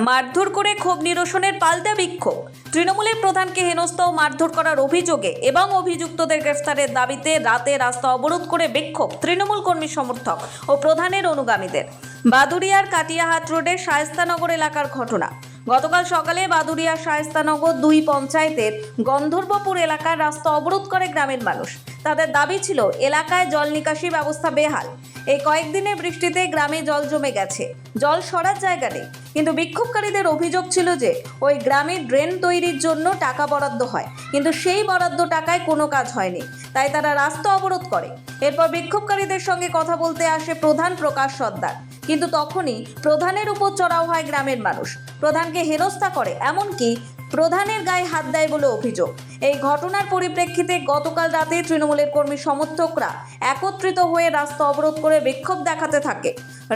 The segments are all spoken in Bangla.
মারধর করে ক্ষোভ নিরসনের পাল্টা বিক্ষোভ। তৃণমূলের প্রধানকে হেনস্থা ও মারধর করার অভিযোগে এবং অভিযুক্তদের গ্রেফতারের দাবিতে রাতে রাস্তা অবরোধ করে বিক্ষোভ তৃণমূল কর্মী সমর্থক ও প্রধানের অনুগামীদের। বাদুড়িয়ার কাটিয়াহাট রোডের শায়েস্তানগর এলাকার ঘটনা। গতকাল সকালে বাদুড়িয়া শায়েস্তানগর 2 পঞ্চায়েতের গন্ধর্বপুর এলাকার রাস্তা অবরোধ করে গ্রামের মানুষ। তাদের দাবি ছিল এলাকায় জল নিকাশি ব্যবস্থা বেহাল। এই কয়েকদিনের বৃষ্টিতে গ্রামে জল জমে গেছে, জল সরার জায়গা নেই। কিন্তু বিক্ষোভকারীদের অভিযোগ ছিল যে ওই গ্রামে ড্রেন তৈরির জন্য টাকা বরাদ্দ হয়, কিন্তু সেই বরাদ্দ টাকায় কোনো কাজ হয়নি, তাই তারা রাস্তা অবরোধ করে। এরপর বিক্ষোভকারীদের সঙ্গে কথা বলতে আসে প্রধান প্রকাশ সর্দার, কিন্তু তখনই প্রধানের উপর চড়াও হয় গ্রামের মানুষ। প্রধানকে হেনস্থা করে, এমনকি প্রধানের গায়ে হাত দেয় বলে অভিযোগ। এই ঘটনার পরিপ্রেক্ষিতে গতকাল রাতে তৃণমূলের কর্মী সমর্থকরা একত্রিত হয়ে রাস্তা অবরোধ করে বিক্ষোভ দেখাতে থাকে।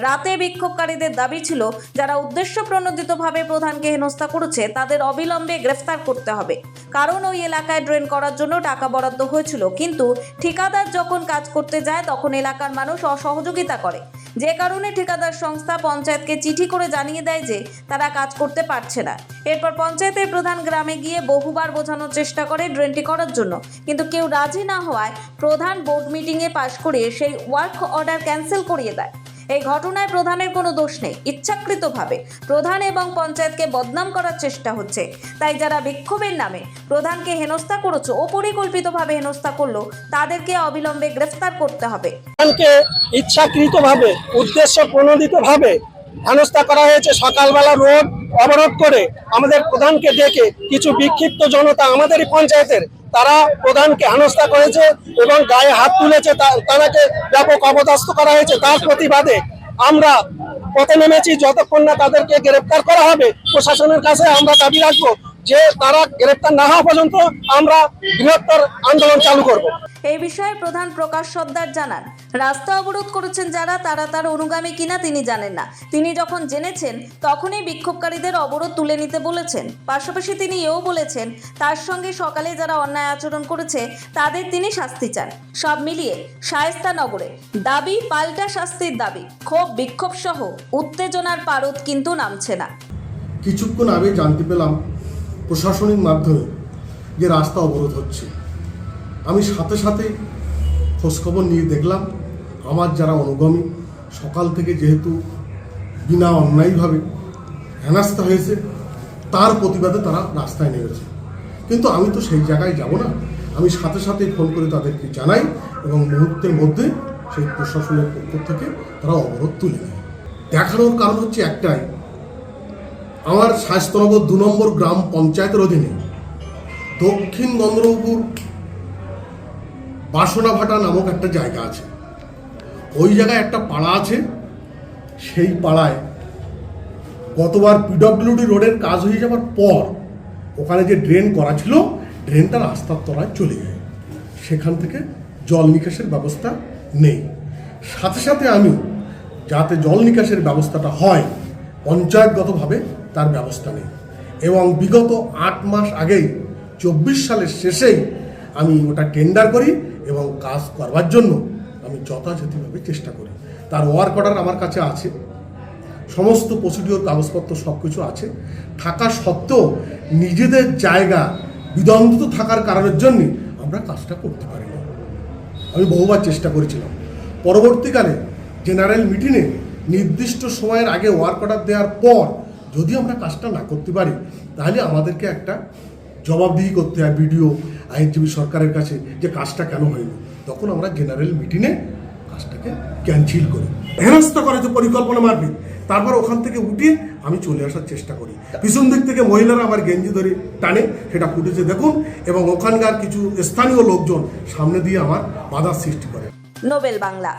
রাতে বিক্ষোভকারীদের দাবি ছিল যারা উদ্দেশ্য প্রণোদিতভাবে প্রধানকে হেনস্থা করেছে তাদের অবিলম্বে গ্রেফতার করতে হবে, কারণ ওই এলাকায় ড্রেন করার জন্য টাকা বরাদ্দ হয়েছিল, কিন্তু ঠিকাদার যখন কাজ করতে যায় তখন এলাকার মানুষ অসহযোগিতা করে, যে কারণে ঠিকাদার সংস্থা পঞ্চায়েতকে চিঠি করে জানিয়ে দেয় যে তারা কাজ করতে পারছে না। এরপর পঞ্চায়েতের প্রধান গ্রামে গিয়ে বহুবার বোঝানোর চেষ্টা করে ড্রেনটি করার জন্য, কিন্তু কেউ রাজি না হওয়ায় প্রধান বোর্ড মিটিংয়ে পাশ করে সেই ওয়ার্ক অর্ডার ক্যান্সেল করিয়ে দেয়। এই ঘটনায় প্রধানের কোনো দোষ নেই, ইচ্ছাকৃতভাবে প্রধান এবং পঞ্চায়েতকে বদনাম করার চেষ্টা হচ্ছে। তাই যারা বিক্ষোভের নামে প্রধানকে হেনস্থা করেছে ও পরিকল্পিতভাবে হেনস্থা করলো তাদেরকে অবিলম্বে গ্রেফতার করতে হবে। প্রধানকে ইচ্ছাকৃতভাবে উদ্দেশ্য প্রণোদিতভাবে হেনস্থা করা হয়েছে। সকালবেলা রোড অবরোধ করে আমাদের প্রধানকে ডেকে কিছু বিক্ষিপ্ত জনতা আমাদেরই পঞ্চায়েতের তারা প্রধানকে হেনস্থা করেছে এবং গায়ে হাত তুলেছে, তাদেরকে ব্যাপক অপদস্থ করা হয়েছে। তার প্রতিবাদে আমরা পথে নেমেছি। যতক্ষণ না তাদেরকে গ্রেপ্তার করা হবে, প্রশাসনের কাছে আমরা দাবি রাখবো যে তারা গ্রেপ্তার না হওয়া পর্যন্ত আমরা বৃহত্তর আন্দোলন চালু করব। এই বিষয়ে প্রধান প্রকাশ সর্দার জানান, রাস্তা অবরোধ করেছেন যারা তারা তার অনুগামী কিনা তিনি জানেন না। তিনি যখন জেনেছেন তখনই বিক্ষোভকারীদের অবরোধ তুলে নিতে বলেছেন। পাশাপাশি তিনি এও বলেছেন তার সঙ্গে সকালে যারা অন্যায় আচরণ করেছে তাদের তিনি শাস্তি চান। সব মিলিয়ে শায়েস্তানগরে দাবি পাল্টা শাস্তির দাবি, ক্ষোভ বিক্ষোভ সহ উত্তেজনার পারদ কিন্তু নামছে না। কিছুক্ষণ আগে জানতে পেলাম প্রশাসনিক মাধ্যমে যে রাস্তা অবরোধ হচ্ছে। আমি সাথে সাথে খোঁজখবর নিয়ে দেখলাম আমার যারা অনুগামী সকাল থেকে যেহেতু বিনা অন্যায়ভাবে হেনস্থা হয়েছে তার প্রতিবাদে তারা রাস্তায় নেমেছে। কিন্তু আমি তো সেই জায়গায় যাব না, আমি সাথে সাথে ফোন করে তাদেরকে জানাই এবং মুহূর্তের মধ্যে সেই প্রশাসনের পক্ষ থেকে তারা অবরোধ তুলে নেয়। দেখানোর কারণ হচ্ছে একটাই, আমার শায়েস্তানগর 2 নম্বর গ্রাম পঞ্চায়েতের অধীনে দক্ষিণ গন্ধর্বপুর বাসনাভাটা নামক একটা জায়গা আছে। ওই জায়গায় একটা পাড়া আছে। সেই পাড়ায় গতবার পিডব্লিউডি রোডের কাজ হয়ে যাওয়ার পর ওখানে যে ড্রেন করা ছিল, ড্রেনটা রাস্তার তলায় চলে যায়। সেখান থেকে জল নিকাশের ব্যবস্থা নেই। সাথে সাথে আমি যাতে জল নিকাশের ব্যবস্থাটা হয় পঞ্চায়েতগতভাবে তার ব্যবস্থা নেই, এবং বিগত 8 মাস আগেই 24 সালের শেষেই আমি ওটা টেন্ডার করি এবং কাজ করবার জন্য আমি যথাযথভাবে চেষ্টা করি। তার ওয়ার্ক অর্ডার আমার কাছে আছে, সমস্ত প্রসিডিওর কাগজপত্র সব কিছু আছে। থাকা সত্ত্বেও নিজেদের জায়গা বিদন্ধিত থাকার কারণের জন্যে আমরা কাজটা করতে পারি না। আমি বহুবার চেষ্টা করেছিলাম। পরবর্তীকালে জেনারেল মিটিংয়ে নির্দিষ্ট সময়ের আগে ওয়ার্ক অর্ডার দেওয়ার পর যদি আমরা কাজটা না করতে পারি তাহলে আমাদেরকে একটা জবাবদিহি করতে হয় বিডিও আইনজীবী সরকারের কাছে যে কাজটা কেন হয়নি। তখন আমরা জেনারেল মিটিংয়ে কাজটাকে ক্যান্সেল করি। হেনস্থা করে যে পরিকল্পনা মারবে, তারপর ওখান থেকে উঠিয়ে আমি চলে আসার চেষ্টা করি। পিছন দিক থেকে মহিলারা আমার গেঞ্জি ধরে টানে, সেটা ফুটেছে দেখুন, এবং ওখানকার কিছু স্থানীয় লোকজন সামনে দিয়ে আমার বাধার সৃষ্টি করে। নোবেল বাংলা।